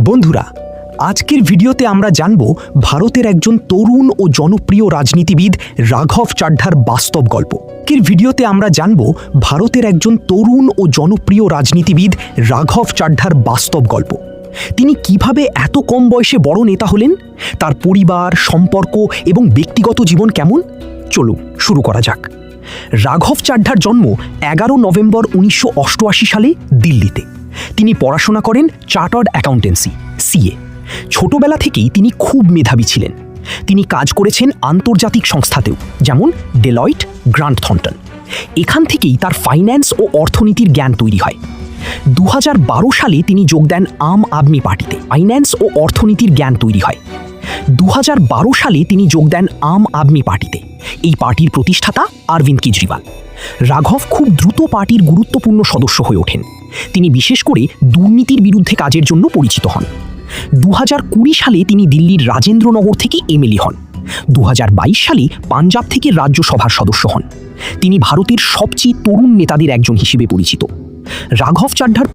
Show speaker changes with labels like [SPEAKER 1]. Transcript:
[SPEAKER 1] বন্ধুরা, আজকের ভিডিওতে আমরা জানব ভারতের একজন তরুণ ও জনপ্রিয় রাজনীতিবিদ রাঘব চাড্ডার বাস্তব গল্প। আজকের ভিডিওতে আমরা জানব ভারতের একজন তরুণ ও জনপ্রিয় রাজনীতিবিদ রাঘব চাড্ডার বাস্তব গল্প। তিনি কিভাবে এত কম বয়সে বড় নেতা হলেন, তার পরিবার, সম্পর্ক এবং ব্যক্তিগত জীবন কেমন। চলুন শুরু করা যাক। রাঘব চাড্ডার জন্ম 11 নভেম্বর 1988 সালে দিল্লিতে। তিনি পড়াশোনা করেন চার্টার্ড অ্যাকাউন্টেন্সি (সিএ). ছোটবেলা থেকেই তিনি খুব মেধাবী ছিলেন। তিনি কাজ করেছেন আন্তর্জাতিক সংস্থাতেও, যেমন ডেলয়েট, গ্রান্ট থর্নটন। এখান থেকেই তার ফাইন্যান্স ও অর্থনীতির জ্ঞান তৈরি হয়। 2012 সালে তিনি যোগ দেন আম আদমি পার্টিতে। ফাইন্যান্স ও অর্থনীতির জ্ঞান তৈরি হয়। 2012 সালে তিনি যোগ দেন আম আদমি পার্টিতে। এই পার্টির প্রতিষ্ঠাতা অরবিন্দ কেজরিওয়াল। রাঘব খুব দ্রুত পার্টির গুরুত্বপূর্ণ সদস্য হয়ে ওঠেন। তিনি বিশেষ করে দুর্নীতির বিরুদ্ধে কাজের জন্য পরিচিত হন। 2020 সালে তিনি দিল্লির রাজেন্দ্রনগর থেকে এমএলএ হন। 2022 সালে পাঞ্জাব থেকে রাজ্যসভার সদস্য হন। তিনি ভারতের সবচেয়ে তরুণ নেতাদের একজন হিসেবে পরিচিত। রাঘব চাড্ডার